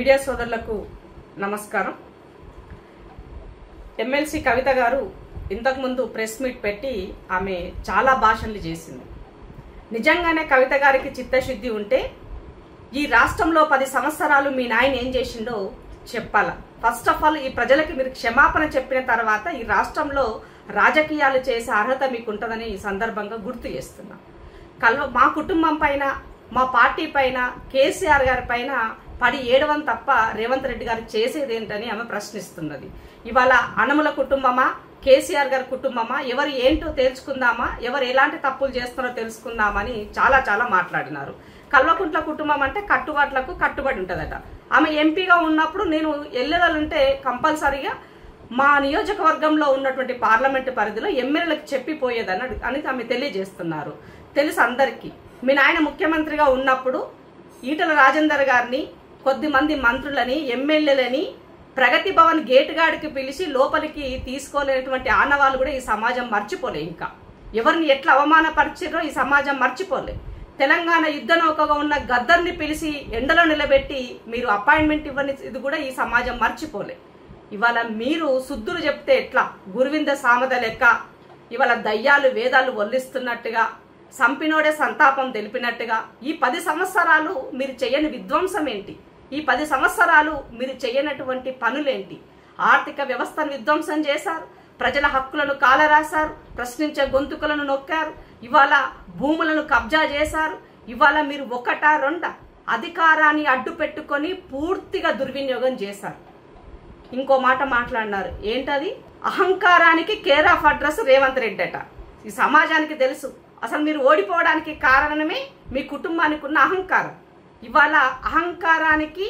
Media సోదరులకు నమస్కారం. MLC కవిత గారు ఇంతకుముందు ప్రెస్ మీట్ పెట్టి ఆమె చాలా భాషణలు చేసింది. నిజంగానే కవిత గారికి చిత్తశుద్ధి ఉంటే ఈ రాష్ట్రంలో 10 సంవత్సరాలు మీ నాయన ఏం చేసిండో చెప్పాలా. ఫస్ట్ ఆఫ్ ఆల్ ఈ ప్రజలకి మీరు క్షమాపణ చెప్పిన తర్వాత ఈ రాష్ట్రంలో రాజకీయాలు చేసే అర్హత మీకు ఉంటుందని ఈ సందర్భంగా గుర్తు చేస్తున్నా. మా కుటుంబం పైన, మా పార్టీ పైన, కేసీఆర్ గారి పైన పడి ఏడవం తప్ప రేవంత్ రెడ్డి గారు చేసేది ఏంటని ఆమె ప్రశ్నిస్తున్నది. ఇవాళ అనముల కుటుంబమా, కేసీఆర్ గారి కుటుంబమా, ఎవరు ఏంటో తెలుసుకుందామా, ఎవరు ఎలాంటి తప్పులు చేస్తున్నారో తెలుసుకుందామని చాలా మాట్లాడినారు. కల్వకుంట్ల కుటుంబం అంటే కట్టుబాట్లకు కట్టుబడి ఉంటుందట. ఆమె ఎంపీగా ఉన్నప్పుడు నేను వెళ్ళాలంటే కంపల్సరీగా మా నియోజకవర్గంలో ఉన్నటువంటి పార్లమెంటు పరిధిలో ఎమ్మెల్యేలకు చెప్పిపోయేదని అని ఆమె తెలియజేస్తున్నారు. తెలుసు అందరికీ. మీ నాయన ముఖ్యమంత్రిగా ఉన్నప్పుడు ఈటల రాజేందర్ గారిని, కొద్దిమంది మంత్రులని, ఎమ్మెల్యేలని ప్రగతి భవన్ గేట్ గాడికి పిలిచి లోపలికి తీసుకోలేనటువంటి ఆనవాళ్ళు కూడా ఈ సమాజం మర్చిపోలే. ఇంకా ఎవరిని ఎట్లా అవమానపరిచారో ఈ సమాజం మర్చిపోలే. తెలంగాణ యుద్ధ నౌకగా ఉన్న గద్దర్ని పిలిచి ఎండలో నిలబెట్టి మీరు అపాయింట్మెంట్ ఇవ్వని ఇది కూడా ఈ సమాజం మర్చిపోలే. ఇవాళ మీరు శుద్ధులు చెప్తే ఎట్లా, గురువింద సామద లెక్క ఇవాళ దయ్యాలు వేదాలు వల్లిస్తున్నట్టుగా, సంపినోడే సంతాపం తెలిపినట్టుగా ఈ 10 సంవత్సరాలు మీరు చేయని విధ్వంసం ఏంటి? ఈ 10 సంవత్సరాలు మీరు చేయనటువంటి పనులేంటి? ఆర్థిక వ్యవస్థను విధ్వంసం చేశారు, ప్రజల హక్కులను కాలరాశారు, ప్రశ్నించే గొంతుకలను నొక్కారు, ఇవాళ భూములను కబ్జా చేశారు. ఇవాళ మీరు ఒకటా రెండా అధికారాన్ని అడ్డు పెట్టుకొని పూర్తిగా దుర్వినియోగం చేశారు. ఇంకో మాట మాట్లాడినారు, ఏంటది? అహంకారానికి care of address Revanth Reddy అట. ఈ సమాజానికి తెలుసు అసలు మీరు ఓడిపోవడానికి కారణమే మీ కుటుంబానికి ఉన్న అహంకారం. ఇవాళ అహంకారానికి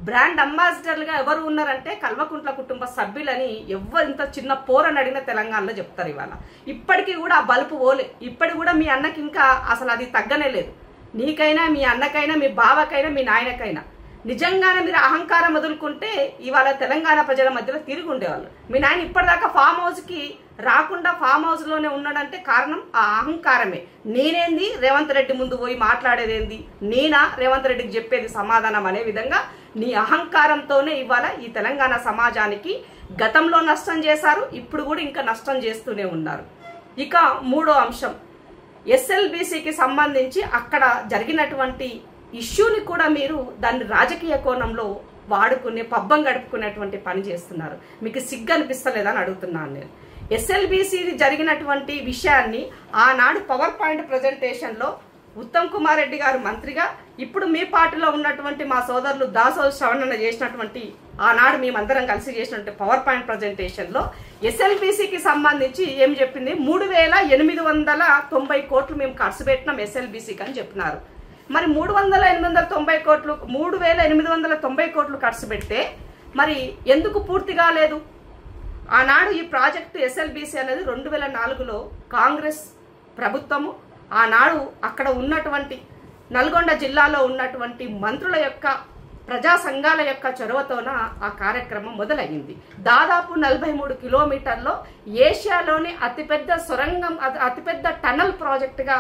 బ్రాండ్ అంబాసిడర్లుగా ఎవరు ఉన్నారంటే కల్వకుంట్ల కుటుంబ సభ్యులని ఎవరు ఇంత చిన్న పోరని అడిగిన తెలంగాణలో చెప్తారు. ఇవాళ ఇప్పటికీ కూడా ఆ బలుపు పోలే. ఇప్పటికి కూడా మీ అన్నకి ఇంకా అసలు అది తగ్గనే లేదు. నీకైనా, మీ అన్నకైనా, మీ బావకైనా, మీ నాయనకైనా నిజంగానే మీరు అహంకారం వదులుకుంటే ఇవాళ తెలంగాణ ప్రజల మధ్యలో తిరిగి ఉండేవాళ్ళు. మీ నాయన ఇప్పటిదాకా ఫామ్ హౌస్కి రాకుండా ఫామ్ హౌస్లోనే ఉన్నాడంటే కారణం ఆ అహంకారమే. నేనేంది రేవంత్ రెడ్డి ముందు పోయి మాట్లాడేదేంది, నేనా రేవంత్ రెడ్డికి చెప్పేది సమాధానం అనే విధంగా నీ అహంకారంతోనే ఇవాళ ఈ తెలంగాణ సమాజానికి గతంలో నష్టం చేశారు, ఇప్పుడు కూడా ఇంకా నష్టం చేస్తూనే ఉన్నారు. ఇక మూడో అంశం, ఎస్ఎల్బీసీకి సంబంధించి అక్కడ జరిగినటువంటి ఇష్యూని కూడా మీరు దాన్ని రాజకీయ కోణంలో వాడుకునే పబ్బం గడుపుకునేటువంటి పని చేస్తున్నారు. మీకు సిగ్గు అనిపిస్తలేదని అడుగుతున్నాను నేను. ఎస్ఎల్బీసీ జరిగినటువంటి విషయాన్ని ఆనాడు పవర్ పాయింట్ ప్రజెంటేషన్లో ఉత్తమ్ కుమార్ రెడ్డి గారు మంత్రిగా, ఇప్పుడు మీ పార్టీలో ఉన్నటువంటి మా సోదరులు దాసోజు శ్రవణన్న చేసినటువంటి, ఆనాడు మేమందరం కలిసి చేసినటువంటి పవర్ పాయింట్ ప్రజెంటేషన్లో ఎస్ఎల్బీసీకి సంబంధించి ఏం చెప్పింది? 3890 కోట్లు మేము ఖర్చు పెట్టినాం ఎస్ఎల్బీసీకి అని చెప్పినారు. మరి 3890 కోట్లు, 3890 కోట్లు ఖర్చు పెడితే మరి ఎందుకు పూర్తి కాలేదు? ఆనాడు ఈ ప్రాజెక్టు ఎస్ఎల్బీసీ అనేది 2004లో కాంగ్రెస్ ప్రభుత్వము, ఆనాడు అక్కడ ఉన్నటువంటి నల్గొండ జిల్లాలో ఉన్నటువంటి మంత్రుల యొక్క, ప్రజా సంఘాల యొక్క చొరవతోన ఆ కార్యక్రమం మొదలైంది. దాదాపు 43 కిలోమీటర్లో ఏషియాలోని అతిపెద్ద సొరంగం, అతిపెద్ద టనల్ ప్రాజెక్టుగా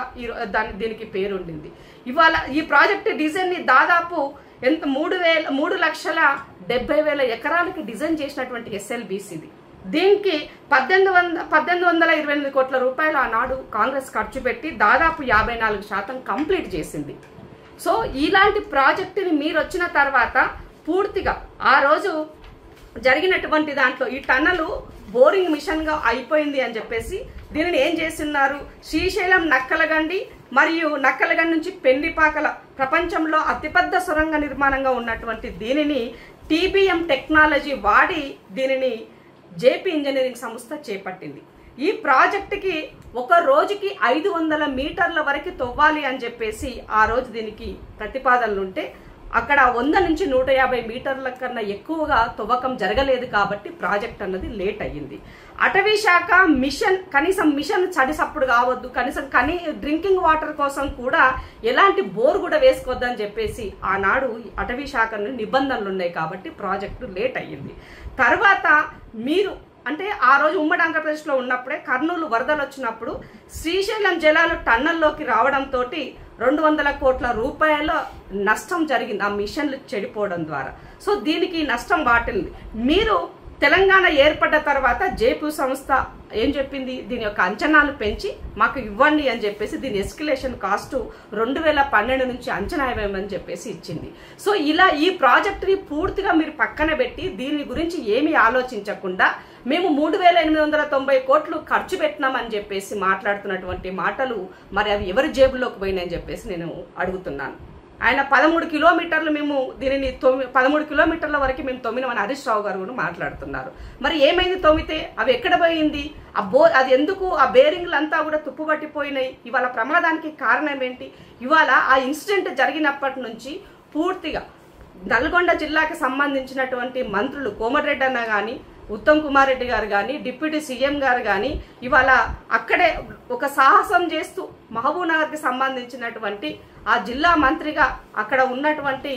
దీనికి పేరుండింది. ఇవాళ ఈ ప్రాజెక్టు డిజైన్ని దాదాపు 3,70,000 ఎకరాలకి డిజైన్ చేసినటువంటి ఎస్ఎల్బీసీది. దీనికి 1828 కోట్ల రూపాయలు ఆనాడు కాంగ్రెస్ ఖర్చు పెట్టి దాదాపు 54% కంప్లీట్ చేసింది. సో ఇలాంటి ప్రాజెక్టుని మీరు వచ్చిన తర్వాత పూర్తిగా ఆ రోజు జరిగినటువంటి దాంట్లో ఈ టన్నలు బోరింగ్ మిషన్గా అయిపోయింది అని చెప్పేసి దీనిని ఏం చేస్తున్నారు? శ్రీశైలం నక్కలగండి మరియు నక్కలగండి నుంచి పెండిపాకల ప్రపంచంలో అతిపెద్ద సొరంగ నిర్మాణంగా ఉన్నటువంటి దీనిని టీబీఎం టెక్నాలజీ వాడి దీనిని జేపీ ఇంజనీరింగ్ సంస్థ చేపట్టింది. ఈ ప్రాజెక్టుకి ఒక రోజుకి 500 మీటర్ల వరకు తవ్వాలి అని చెప్పేసి ఆ రోజు దీనికి ప్రతిపాదనలుంటే అక్కడ 100 నుంచి 150 మీటర్ల కన్నా ఎక్కువగా తవ్వకం జరగలేదు కాబట్టి ప్రాజెక్ట్ అన్నది లేట్ అయ్యింది. అటవీ శాఖ కనీసం మిషన్ చడిసప్పుడు కావద్దు, కనీసం డ్రింకింగ్ వాటర్ కోసం కూడా ఎలాంటి బోర్ కూడా వేసుకోవద్దని చెప్పేసి ఆనాడు అటవీ శాఖ నిబంధనలు ఉన్నాయి కాబట్టి ప్రాజెక్టు లేట్ అయ్యింది. తర్వాత మీరు అంటే ఆ రోజు ఉమ్మడి ఆంధ్రప్రదేశ్లో ఉన్నప్పుడే కర్నూలు వరదలు వచ్చినప్పుడు శ్రీశైలం జలాలు టన్నల్లోకి రావడంతో 200 కోట్ల రూపాయల నష్టం జరిగింది ఆ మిషన్లు చెడిపోవడం ద్వారా. సో దీనికి నష్టం వాటిల్ని మీరు తెలంగాణ ఏర్పడ్డ తర్వాత జేపీ సంస్థ ఏం చెప్పింది, దీని యొక్క అంచనాలు పెంచి మాకు ఇవ్వండి అని చెప్పేసి దీని ఎస్కలేషన్ కాస్ట్ 2012 నుంచి అంచనా వేయమని చెప్పేసి ఇచ్చింది. సో ఇలా ఈ ప్రాజెక్టుని పూర్తిగా మీరు పక్కన పెట్టి దీని గురించి ఏమీ ఆలోచించకుండా మేము 3890 కోట్లు ఖర్చు పెట్టినామని చెప్పేసి మాట్లాడుతున్నటువంటి మాటలు మరి అవి ఎవరి జేబులోకి పోయినాయని చెప్పేసి నేను అడుగుతున్నాను. ఆయన 13 కిలోమీటర్లు మేము దీనిని 13 కిలోమీటర్ల వరకు మేము తొమ్మినమని హరీష్ రావు గారు కూడా మాట్లాడుతున్నారు. మరి ఏమైంది తొమ్మితే? అవి ఎక్కడ పోయింది? అది ఎందుకు ఆ బేరింగ్లు అంతా కూడా తుప్పుపట్టిపోయినాయి? ఇవాళ ప్రమాదానికి కారణం ఏంటి? ఇవాళ ఆ ఇన్సిడెంట్ జరిగినప్పటి నుంచి పూర్తిగా నల్గొండ జిల్లాకి సంబంధించినటువంటి మంత్రులు కోమటిరెడ్డి అన్న కానీ, ఉత్తమ్ కుమార్ రెడ్డి గారు కానీ, డిప్యూటీ సీఎం గారు కానీ ఇవాళ అక్కడే ఒక సాహసం చేస్తూ మహబూబ్నగర్కి సంబంధించినటువంటి ఆ జిల్లా మంత్రిగా అక్కడ ఉన్నటువంటి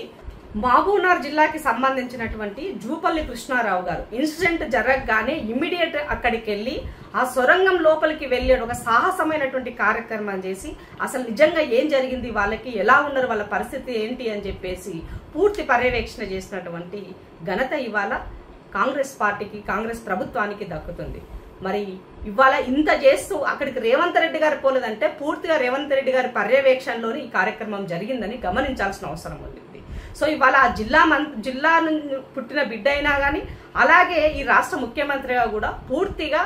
మహబూబ్నగర్ జిల్లాకి సంబంధించినటువంటి జూపల్లి కృష్ణారావు గారు ఇన్సిడెంట్ జరగగానే ఇమ్మీడియట్ అక్కడికి వెళ్ళి ఆ సొరంగం లోపలికి వెళ్ళి ఒక సాహసమైనటువంటి కార్యక్రమం చేసి అసలు నిజంగా ఏం జరిగింది, వాళ్ళకి ఎలా ఉన్నారు, వాళ్ళ పరిస్థితి ఏంటి అని చెప్పేసి పూర్తి పర్యవేక్షణ చేసినటువంటి ఘనత ఇవాళ కాంగ్రెస్ పార్టీకి, కాంగ్రెస్ ప్రభుత్వానికి దక్కుతుంది. మరి ఇవాళ ఇంత చేస్తూ అక్కడికి రేవంత్ రెడ్డి గారు పోలేదంటే పూర్తిగా రేవంత్ రెడ్డి గారి పర్యవేక్షణలోనే ఈ కార్యక్రమం జరిగిందని గమనించాల్సిన అవసరం ఉంది. సో ఇవాళ ఆ జిల్లా పుట్టిన బిడ్డ అయినా కానీ అలాగే ఈ రాష్ట్ర ముఖ్యమంత్రిగా కూడా పూర్తిగా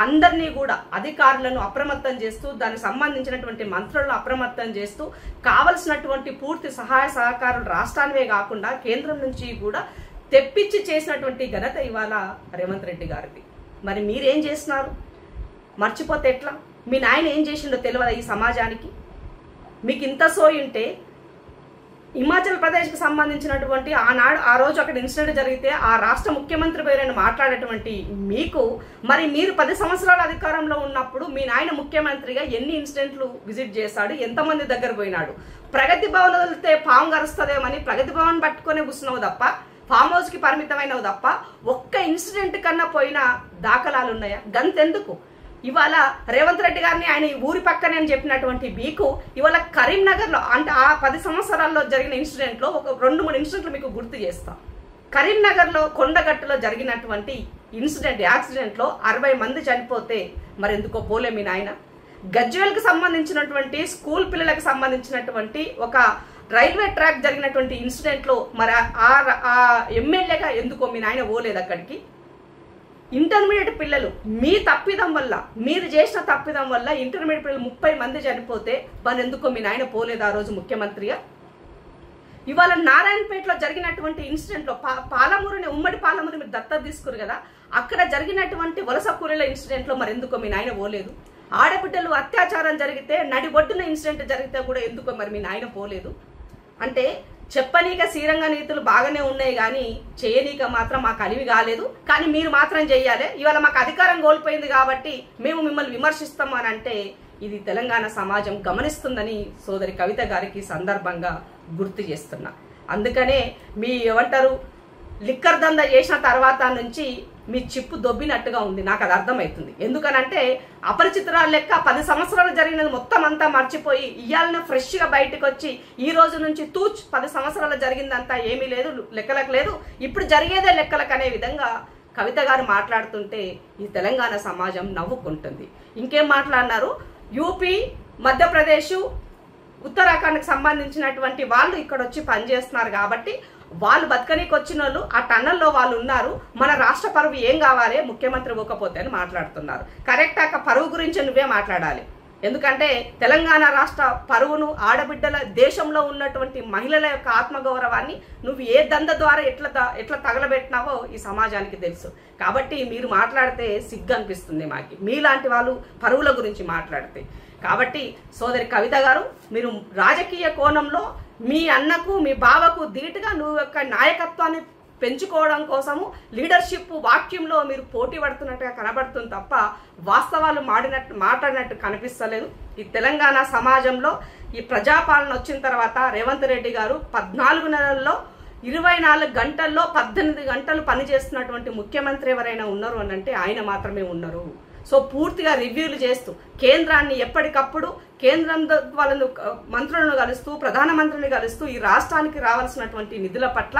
అందరినీ కూడా అధికారులను అప్రమత్తం చేస్తూ దానికి సంబంధించినటువంటి మంత్రులను అప్రమత్తం చేస్తూ కావలసినటువంటి పూర్తి సహాయ సహకారాలు రాష్ట్రానివే కాకుండా కేంద్రం నుంచి కూడా తెప్పించి చేసినటువంటి ఘనత ఇవాళ రేవంత్ రెడ్డి గారిది. మరి మీరేం చేస్తున్నారు? మర్చిపోతే ఎట్లా? మీ నాయన ఏం చేసిండో తెలియదా ఈ సమాజానికి? మీకు ఇంత సోయి ఉంటే హిమాచల్ ప్రదేశ్కి సంబంధించినటువంటి ఆ రోజు అక్కడ ఇన్సిడెంట్ జరిగితే ఆ రాష్ట్ర ముఖ్యమంత్రి పేరైన మాట్లాడేటువంటి మీకు మరి మీరు 10 సంవత్సరాల అధికారంలో ఉన్నప్పుడు మీ నాయన ముఖ్యమంత్రిగా ఎన్ని ఇన్సిడెంట్లు విజిట్ చేశాడు, ఎంతమంది దగ్గర పోయినాడు? ప్రగతి భవన్ వదిలితే పాము గరుస్తుందేమని ప్రగతి భవన్ పట్టుకునే కూర్చున్నావు తప్ప, ఫామ్ హౌస్ కి పరిమితమైనవి తప్ప ఒక్క ఇన్సిడెంట్ కన్నా పోయిన దాఖలాలు ఉన్నాయా? గంతెందుకు ఇవాళ రేవంత్ రెడ్డి గారిని ఆయన ఊరి పక్కనే అని చెప్పినటువంటి మీకు ఇవాళ కరీంనగర్లో అంటే ఆ 10 సంవత్సరాల్లో జరిగిన ఇన్సిడెంట్లో ఒక 2-3 ఇన్సిడెంట్లు మీకు గుర్తు చేస్తాం. కరీంనగర్లో కొండగట్టులో జరిగినటువంటి యాక్సిడెంట్లో 60 మంది చనిపోతే మరి ఎందుకో పోలే మీ నాయన? గజ్వేల్కి సంబంధించినటువంటి స్కూల్ పిల్లలకు సంబంధించినటువంటి ఒక రైల్వే ట్రాక్ జరిగినటువంటి ఇన్సిడెంట్లో మరి ఆ ఎమ్మెల్యేగా ఎందుకో మీ నాయన పోలేదు అక్కడికి? ఇంటర్మీడియట్ పిల్లలు మీ తప్పిదం వల్ల, మీరు చేసిన తప్పిదం వల్ల ఇంటర్మీడియట్ పిల్లలు 30 మంది చనిపోతే మరి ఎందుకో మీ నాయన పోలేదు ఆ రోజు ముఖ్యమంత్రిగా? ఇవాళ నారాయణపేటలో జరిగినటువంటి ఇన్సిడెంట్లో పాలమూరుని ఉమ్మడి పాలమూరు మీరు దత్తత తీసుకురు కదా, అక్కడ జరిగినటువంటి వలస కూలీల ఇన్సిడెంట్లో మరి ఎందుకో మీ నాయన పోలేదు? ఆడబిడ్డలు అత్యాచారం జరిగితే నడి ఒడ్డున ఇన్సిడెంట్ జరిగితే కూడా ఎందుకో మరి మీ నాయన పోలేదు? అంటే చెప్పనీక శ్రీరంగ నీతులు బాగానే ఉన్నాయి కానీ చేయనీక మాత్రం మాకు అలివి కాలేదు, కానీ మీరు మాత్రం చెయ్యాలి. ఇవాళ మాకు అధికారం కోల్పోయింది కాబట్టి మేము మిమ్మల్ని విమర్శిస్తాం అని అంటే ఇది తెలంగాణ సమాజం గమనిస్తుందని సోదరి కవిత గారికి సందర్భంగా గుర్తు చేస్తున్నా. అందుకనే మీ ఏమంటారు లిక్కర్ దందా చేసిన తర్వాత నుంచి మీ చిప్పు దొబ్బినట్టుగా ఉంది, నాకు అది అర్థమవుతుంది. ఎందుకనంటే అపరిచితురాలు లెక్క 10 సంవత్సరాలు జరిగినది మొత్తం అంతా మర్చిపోయి ఇయ్యాలనే ఫ్రెష్గా బయటకు వచ్చి ఈ రోజు నుంచి 10 సంవత్సరాలు జరిగిందంతా ఏమీ లేదు, లెక్కలకు లేదు, ఇప్పుడు జరిగేదే లెక్కలకు అనే విధంగా కవిత గారు మాట్లాడుతుంటే ఈ తెలంగాణ సమాజం నవ్వుకుంటుంది. ఇంకేం మాట్లాడినారు? యూపీ, మధ్యప్రదేశ్, ఉత్తరాఖండ్కి సంబంధించినటువంటి వాళ్ళు ఇక్కడ వచ్చి పనిచేస్తున్నారు కాబట్టి వాళ్ళు బతకనీకి వచ్చిన వాళ్ళు ఆ టన్నల్లో వాళ్ళు ఉన్నారు, మన రాష్ట్ర పరువు ఏం కావాలి ముఖ్యమంత్రి పోకపోతే అని మాట్లాడుతున్నారు. కరెక్ట్ అక్క, పరువు గురించి నువ్వే మాట్లాడాలి. ఎందుకంటే తెలంగాణ రాష్ట్ర పరువును, ఆడబిడ్డల దేశంలో ఉన్నటువంటి మహిళల యొక్క ఆత్మగౌరవాన్ని నువ్వు ఏ దంద ద్వారా ఎట్లా తగలబెట్టినావో ఈ సమాజానికి తెలుసు. కాబట్టి మీరు మాట్లాడితే సిగ్గు అనిపిస్తుంది మాకి, మీలాంటి వాళ్ళు పరువుల గురించి మాట్లాడితే. కాబట్టి సోదరి కవిత గారు, మీరు రాజకీయ కోణంలో మీ అన్నకు మీ బావకు ధీటుగా నువ్వు యొక్క నాయకత్వాన్ని పెంచుకోవడం కోసము లీడర్షిప్ వాక్యంలో మీరు పోటీ పడుతున్నట్టుగా కనబడుతుంది తప్ప వాస్తవాలు మాట్లాడినట్టు కనిపిస్తలేదు. ఈ తెలంగాణ సమాజంలో ఈ ప్రజాపాలన వచ్చిన తర్వాత రేవంత్ రెడ్డి గారు 14 నెలల్లో 24 గంటల్లో 18 గంటలు పనిచేస్తున్నటువంటి ముఖ్యమంత్రి ఎవరైనా ఉన్నారు అని అంటే ఆయన మాత్రమే ఉన్నారు. సో పూర్తిగా రివ్యూలు చేస్తూ కేంద్రాన్ని ఎప్పటికప్పుడు కేంద్రం వాళ్ళను మంత్రులను కలుస్తూ ప్రధానమంత్రిని కలుస్తూ ఈ రాష్ట్రానికి రావాల్సినటువంటి నిధుల పట్ల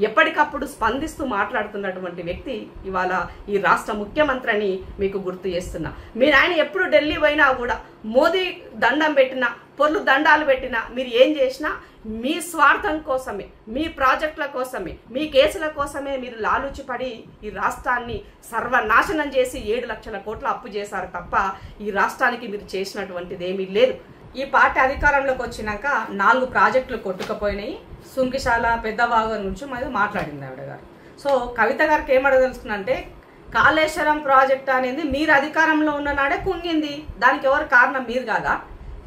ఎప్పటికప్పుడు స్పందిస్తూ మాట్లాడుతున్నటువంటి వ్యక్తి ఇవాళ ఈ రాష్ట్ర ముఖ్యమంత్రి అని మీకు గుర్తు చేస్తున్నా. మీరు ఆయన ఎప్పుడు ఢిల్లీ పోయినా కూడా మోదీ దండం పెట్టినా పొర్లు దండాలు పెట్టినా మీరు ఏం చేసినా మీ స్వార్థం కోసమే, మీ ప్రాజెక్టుల కోసమే, మీ కేసుల కోసమే మీరు లాలూచిపడి ఈ రాష్ట్రాన్ని సర్వనాశనం చేసి 7 లక్షల కోట్ల అప్పు చేశారు తప్ప ఈ రాష్ట్రానికి మీరు చేసినటువంటిది ఏమీ లేదు. ఈ పార్టీ అధికారంలోకి వచ్చినాక 4 ప్రాజెక్టులు కొట్టుకుపోయినాయి. సుంకిశాల పెద్దవాగు నుంచి మరి మాట్లాడింది ఆవిడ గారు. సో కవిత గారికి ఏమడదలుచుకున్నంటే కాళేశ్వరం ప్రాజెక్ట్ అనేది మీరు అధికారంలో ఉన్న నాడే కుంగింది. దానికి ఎవరు కారణం? మీరు కాదా?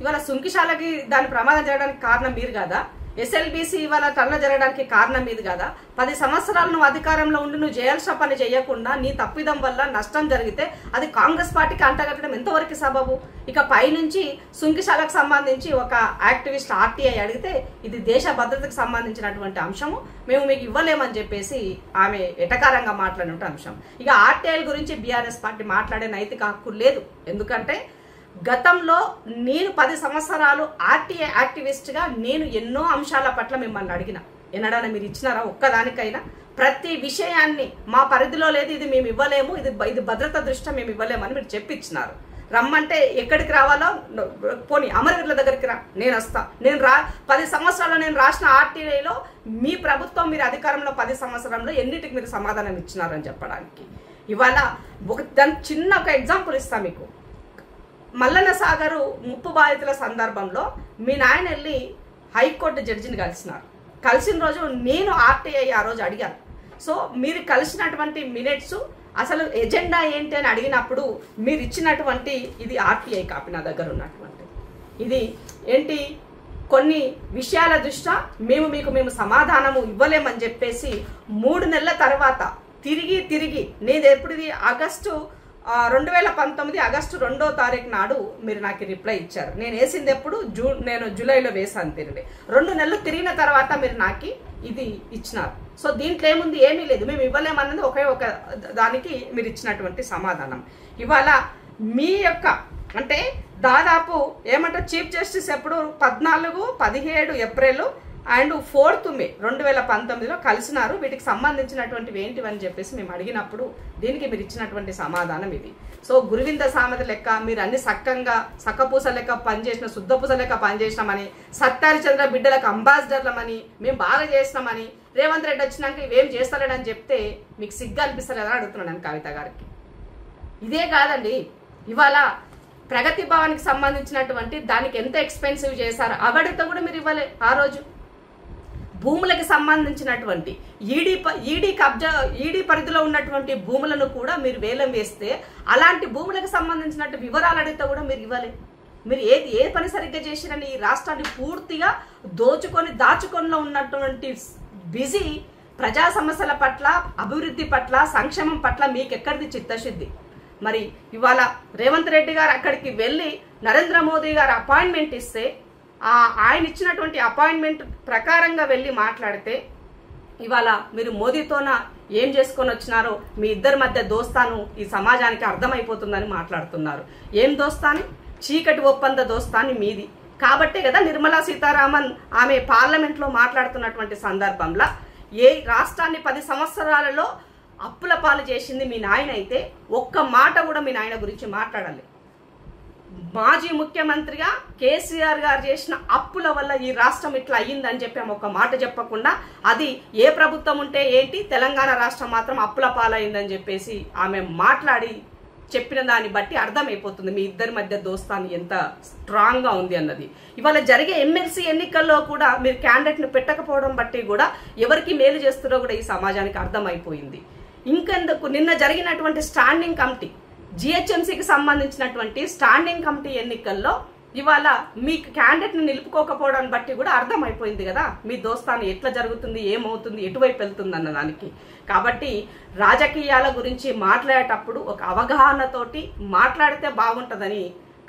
ఇవాళ సుంకిశాలకి దాని ప్రమాదం జరగడానికి కారణం మీరు కాదా? SLBC ఇవాళ టర్న జరగడానికి కారణం మీది కదా. 10 సంవత్సరాలు నువ్వు అధికారంలో ఉండి నువ్వు చేయాల్సిన పని చేయకుండా నీ తప్పిదం వల్ల నష్టం జరిగితే అది కాంగ్రెస్ పార్టీకి అంటగట్టడం ఎంతవరకు సబబు? ఇక పైనుంచి సుంకిశాలకు సంబంధించి ఒక యాక్టివిస్ట్ RTI అడిగితే ఇది దేశ భద్రతకు సంబంధించినటువంటి అంశము, మేము మీకు ఇవ్వలేమని చెప్పేసి ఆమె ఎటకారంగా మాట్లాడినటువంటి అంశం. ఇక RTI గురించి BRS పార్టీ మాట్లాడే నైతిక హక్కు లేదు. ఎందుకంటే గతంలో నేను 10 సంవత్సరాలు RTI యాక్టివిస్ట్గా నేను ఎన్నో అంశాల పట్ల మిమ్మల్ని అడిగిన. ఎన్నడైనా మీరు ఇచ్చినారా ఒక్కదానికైనా? ప్రతి విషయాన్ని మా పరిధిలో లేదు, ఇది మేము ఇవ్వలేము, ఇది భద్రత దృష్ట్యా మేము ఇవ్వలేమని మీరు చెప్పిచ్చినారు. రమ్మంటే ఎక్కడికి రావాలో పోనీ అమరవీరుల దగ్గరికి రా, నేను వస్తా. 10 సంవత్సరాలు నేను రాసిన RTIలో మీ ప్రభుత్వం మీరు అధికారంలో 10 సంవత్సరంలో ఎన్నిటికి మీరు సమాధానం ఇచ్చినారని చెప్పడానికి. ఇవాళ దాని చిన్న ఒక ఎగ్జాంపుల్ ఇస్తా మీకు. మల్లన్న సాగరు ముప్పు బాధితుల సందర్భంలో మీ నాయన వెళ్ళి హైకోర్టు జడ్జిని కలిసిన రోజు నేను RTI ఆ రోజు అడిగాను. సో మీరు కలిసినటువంటి మినిట్స్ అసలు ఎజెండా ఏంటి అని అడిగినప్పుడు మీరు ఇచ్చినటువంటి ఇది RTI కాపీ నా దగ్గర ఉన్నటువంటి ఇది ఏంటి, కొన్ని విషయాల దృష్ట్యా మేము సమాధానము ఇవ్వలేమని చెప్పేసి 3 నెలల తర్వాత తిరిగి నేను ఎప్పుడు ఆగస్టు 2019 ఆగస్టు 2వ తారీఖు నాడు మీరు నాకు రిప్లై ఇచ్చారు. నేను వేసింది ఎప్పుడు నేను జూలైలో వేసాను. 2 నెలలు తిరిగిన తర్వాత మీరు నాకు ఇది ఇచ్చినారు. సో దీంట్లో ఏముంది? ఏమీ లేదు, మేము ఇవ్వలేమన్నది ఒకే ఒక దానికి మీరు ఇచ్చినటువంటి సమాధానం. ఇవాళ మీ యొక్క అంటే దాదాపు ఏమంటారు, చీఫ్ జస్టిస్ ఎప్పుడు 14, 17 ఏప్రిల్ అండ్ 4th మే 2019లో కలిసినారు. వీటికి సంబంధించినటువంటివి ఏంటివని చెప్పేసి మేము అడిగినప్పుడు దీనికి మీరు ఇచ్చినటువంటి సమాధానం ఇది. సో గురువింద సామెత లెక్క మీరు అన్ని సక్కంగా సక్కపూస లెక్క పనిచేసిన, శుద్ధపూస లెక్క పనిచేసినామని, సత్తారిచంద్ర బిడ్డలకు అంబాసిడర్లమని, మేము బాగా చేసినామని, రేవంత్ రెడ్డి వచ్చినాక ఇవేం చేస్తలేడని చెప్తే మీకు సిగ్గు అనిపిస్తలేదని అడుగుతున్నాను కవిత గారికి. ఇదే కాదండి, ఇవాళ ప్రగతి భవన్కి సంబంధించినటువంటి దానికి ఎంత ఎక్స్పెన్సివ్ చేశారు అవడితో కూడా మీరు ఇవ్వలే. ఆ రోజు భూములకు సంబంధించినటువంటి ఈడీ పరిధిలో ఉన్నటువంటి భూములను కూడా మీరు వేలం వేస్తే అలాంటి భూములకు సంబంధించినట్టు వివరాలు అడిగితే కూడా మీరు ఇవ్వలే. మీరు ఏ పని సరిగ్గా చేసిరని ఈ రాష్ట్రాన్ని పూర్తిగా దాచుకొనిలో ఉన్నటువంటి బిజీ ప్రజా సమస్యల పట్ల, అభివృద్ధి పట్ల, సంక్షేమం పట్ల మీకు ఎక్కడిది చిత్తశుద్ధి? మరి ఇవాళ రేవంత్ రెడ్డి గారు అక్కడికి వెళ్ళి నరేంద్ర మోదీ గారు అపాయింట్మెంట్ ఇస్తే ఆయన ఇచ్చినటువంటి అపాయింట్మెంట్ ప్రకారంగా వెళ్ళి మాట్లాడితే ఇవాళ మీరు మోదీతోన ఏం చేసుకొని వచ్చినారో మీ ఇద్దరి మధ్య దోస్తాను ఈ సమాజానికి అర్థమైపోతుందని మాట్లాడుతున్నారు. ఏం దోస్తాని? చీకటి ఒప్పంద దోస్తాని మీది. కాబట్టే కదా నిర్మలా సీతారామన్ ఆమె పార్లమెంట్లో మాట్లాడుతున్నటువంటి సందర్భంలో ఏ రాష్ట్రాన్ని 10 సంవత్సరాలలో అప్పుల పాలు చేసింది మీ నాయన అయితే ఒక్క మాట కూడా మీ నాయన గురించి మాట్లాడాలి. మాజీ ముఖ్యమంత్రిగా కేసీఆర్ గారు చేసిన అప్పుల వల్ల ఈ రాష్ట్రం ఇట్లా అయ్యిందని చెప్పి ఆమె ఒక మాట చెప్పకుండా, అది ఏ ప్రభుత్వం ఉంటే ఏంటి, తెలంగాణ రాష్ట్రం మాత్రం అప్పుల పాలైందని చెప్పేసి ఆమె మాట్లాడి చెప్పిన దాన్ని బట్టి అర్థమైపోతుంది మీ ఇద్దరి మధ్య దోస్తాన్ని ఎంత స్ట్రాంగ్ గా ఉంది అన్నది. ఇవాళ జరిగే ఎమ్మెల్సీ ఎన్నికల్లో కూడా మీరు క్యాండిడేట్ ను పెట్టకపోవడం బట్టి కూడా ఎవరికి మేలు చేస్తారో కూడా ఈ సమాజానికి అర్థమైపోయింది. ఇంకెందుకు నిన్న జరిగినటువంటి స్టాండింగ్ కమిటీ GHMCకి సంబంధించినటువంటి స్టాండింగ్ కమిటీ ఎన్నికల్లో ఇవాళ మీ క్యాండిడేట్ ని నిలుపుకోకపోవడం బట్టి కూడా అర్థమైపోయింది కదా మీ దోస్తాన్ని ఎట్లా జరుగుతుంది, ఏమవుతుంది, ఎటువైపు వెళ్తుంది అన్న దానికి. కాబట్టి రాజకీయాల గురించి మాట్లాడేటప్పుడు ఒక అవగాహనతోటి మాట్లాడితే బాగుంటుందని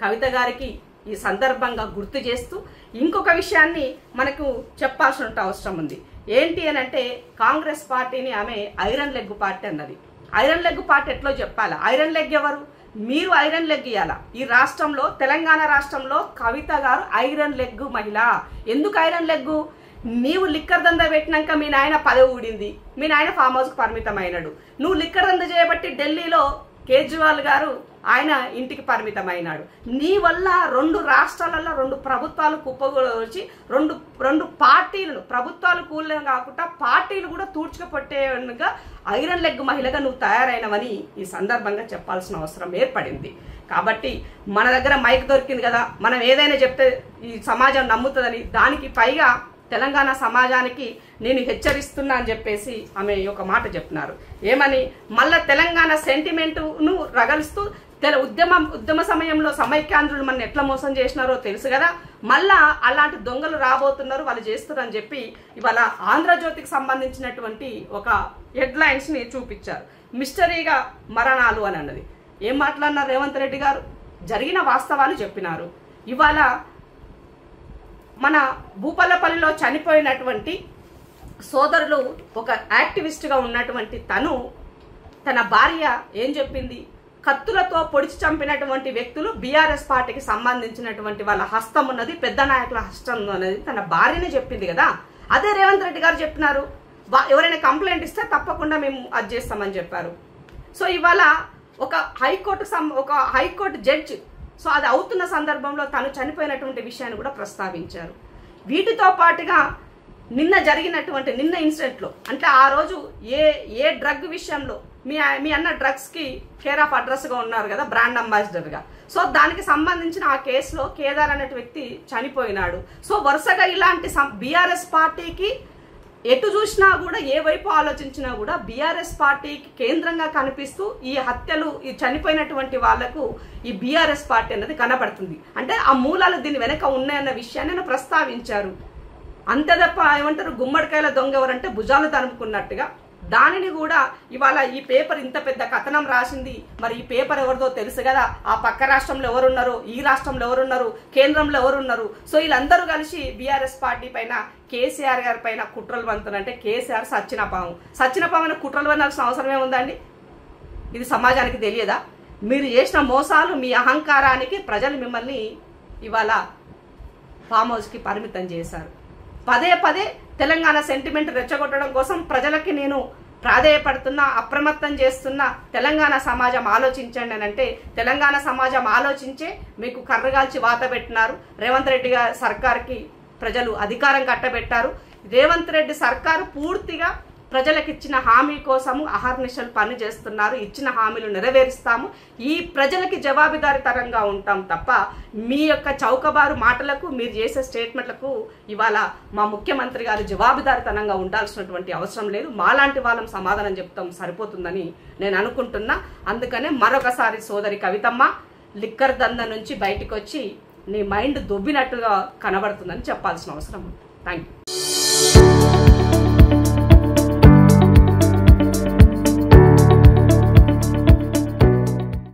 కవిత గారికి ఈ సందర్భంగా గుర్తు చేస్తూ ఇంకొక విషయాన్ని మనకు చెప్పాల్సిన అవసరం ఉంది. ఏంటి అని అంటే, కాంగ్రెస్ పార్టీని ఆమె ఐరన్ లెగ్ పార్టీ అన్నది. ఐరన్ లెగ్ పార్టీ ఎట్లా చెప్పాలా? ఐరన్ లెగ్ ఎవరు? మీరు ఐరన్ లెగ్ ఇవ్వాలా. ఈ రాష్ట్రంలో, తెలంగాణ రాష్ట్రంలో కవిత గారు ఐరన్ లెగ్ మహిళ. ఎందుకు ఐరన్ లెగ్గు? నీవు లిక్కర్ దందా పెట్టినాక మీ నాయన పదవి ఊడింది, మీ నాయన ఫామ్ హౌస్కి పరిమితం అయినాడు. నువ్వు లిక్కర్ దందా చేయబట్టి ఢిల్లీలో కేజ్రీవాల్ గారు ఆయన ఇంటికి పరిమితం అయినాడు. నీ వల్ల 2 రాష్ట్రాలలో 2 ప్రభుత్వాలు కుప్పగొచ్చి రెండు పార్టీలను, ప్రభుత్వాలు కూలే కాకుండా పార్టీలు కూడా తూడ్చుకుపట్టేగా ఐరన్ లెగ్ మహిళగా నువ్వు తయారైనవని ఈ సందర్భంగా చెప్పాల్సిన అవసరం ఏర్పడింది. కాబట్టి మన దగ్గర మైక్ దొరికింది కదా, మనం ఏదైనా చెప్తే ఈ సమాజం నమ్ముతుందని, దానికి పైగా తెలంగాణ సమాజానికి నేను హెచ్చరిస్తున్నా అని చెప్పేసి ఆమె ఒక మాట చెప్తున్నారు. ఏమని? మళ్ళా తెలంగాణ సెంటిమెంటును రగలుస్తూ ఉద్యమ సమయంలో సమైక్యాంధ్రులు మన ఎట్లా మోసం చేసినారో తెలుసు కదా, మళ్ళా అలాంటి దొంగలు రాబోతున్నారు, వాళ్ళు చేస్తున్నారు అని చెప్పి ఇవాళ ఆంధ్రజ్యోతికి సంబంధించినటువంటి ఒక హెడ్లైన్స్ ని చూపించారు. మిస్టరీగా మరణాలు అని అన్నది. ఏం మాట్లాడినారు రేవంత్ రెడ్డి గారు? జరిగిన వాస్తవాలు చెప్పినారు. ఇవాళ మన భూపాలపల్లిలో చనిపోయినటువంటి సోదరులు, ఒక యాక్టివిస్ట్గా ఉన్నటువంటి తన భార్య ఏం చెప్పింది? కత్తులతో పొడిచి చంపినటువంటి వ్యక్తులు బీఆర్ఎస్ పార్టీకి సంబంధించినటువంటి వాళ్ళ హస్తం ఉన్నది, పెద్ద నాయకుల హస్తం ఉన్నది తన భార్యనే చెప్పింది కదా. అదే రేవంత్ రెడ్డి గారు చెప్పినారు, ఎవరైనా కంప్లైంట్ ఇస్తే తప్పకుండా మేము అది చేస్తామని చెప్పారు. సో ఇవాళ ఒక హైకోర్టు జడ్జి సో అది అవుతున్న సందర్భంలో తను చనిపోయినటువంటి విషయాన్ని కూడా ప్రస్తావించారు. వీటితో పాటుగా నిన్న ఇన్సిడెంట్లో, అంటే ఆ రోజు ఏ డ్రగ్ విషయంలో మీ అన్న డ్రగ్స్కి కేర్ ఆఫ్ అడ్రస్గా ఉన్నారు కదా, బ్రాండ్ అంబాసిడర్గా. సో దానికి సంబంధించిన ఆ కేసులో కేదార్ అనే వ్యక్తి చనిపోయినాడు. సో వరుసగా ఇలాంటి బీఆర్ఎస్ పార్టీకి ఎటు చూసినా కూడా, ఏ వైపు ఆలోచించినా కూడా బీఆర్ఎస్ పార్టీకి కేంద్రంగా కనిపిస్తూ ఈ హత్యలు, ఈ చనిపోయినటువంటి వాళ్లకు ఈ బీఆర్ఎస్ పార్టీ అనేది కనబడుతుంది. అంటే ఆ మూలాలు దీని వెనక ఉన్నాయన్న విషయాన్ని ప్రస్తావించారు. అంతే తప్ప ఏమంటారు, గుమ్మడికాయల దొంగ ఎవరంటే భుజాలు తరుముకున్నట్టుగా దానిని కూడా ఇవాళ ఈ పేపర్ ఇంత పెద్ద కథనం రాసింది. మరి ఈ పేపర్ ఎవరిదో తెలుసు కదా, ఆ పక్క రాష్ట్రంలో ఎవరున్నారు, ఈ రాష్ట్రంలో ఎవరున్నారు, కేంద్రంలో ఎవరున్నారు. సో వీళ్ళందరూ కలిసి బీఆర్ఎస్ పార్టీ పైన, కేసీఆర్ గారి పైన కుట్రలు పంతునంటే కేసీఆర్ సచ్చినపాము కుట్రలు పనాల్సిన అవసరమే ఉందండి? ఇది సమాజానికి తెలియదా? మీరు చేసిన మోసాలు, మీ అహంకారానికి ప్రజలు మిమ్మల్ని ఇవాళ ఫామ్ హౌస్కి పరిమితం చేశారు. పదే తెలంగాణ సెంటిమెంట్ రెచ్చగొట్టడం కోసం ప్రజలకి నేను ప్రాధేయపడుతున్నా, అప్రమత్తం చేస్తున్నా. తెలంగాణ సమాజం ఆలోచించండి అని అంటే, తెలంగాణ సమాజం ఆలోచించే మీకు కర్రగాల్చి వాత పెట్టినారు. రేవంత్ రెడ్డి గారి సర్కార్కి ప్రజలు అధికారం కట్టబెట్టారు. రేవంత్ రెడ్డి సర్కారు పూర్తిగా ప్రజలకు ఇచ్చిన హామీ కోసము అహర్నిశలు పని చేస్తున్నారు. ఇచ్చిన హామీలు నెరవేరుస్తాము, ఈ ప్రజలకి జవాబుదారీతరంగా ఉంటాం తప్ప మీ యొక్క చౌకబారు మాటలకు, మీరు చేసే స్టేట్మెంట్లకు ఇవాళ మా ముఖ్యమంత్రి గారు జవాబుదారీతనంగా ఉండాల్సినటువంటి అవసరం లేదు. మాలాంటి వాళ్ళం సమాధానం చెప్తాం సరిపోతుందని నేను అనుకుంటున్నా. అందుకనే మరొకసారి సోదరి కవితమ్మ, లిక్కర్ దంద నుంచి బయటకు వచ్చి నీ మైండ్ దొబ్బినట్టుగా కనబడుతుందని చెప్పాల్సిన అవసరం ఉంది. Thank you.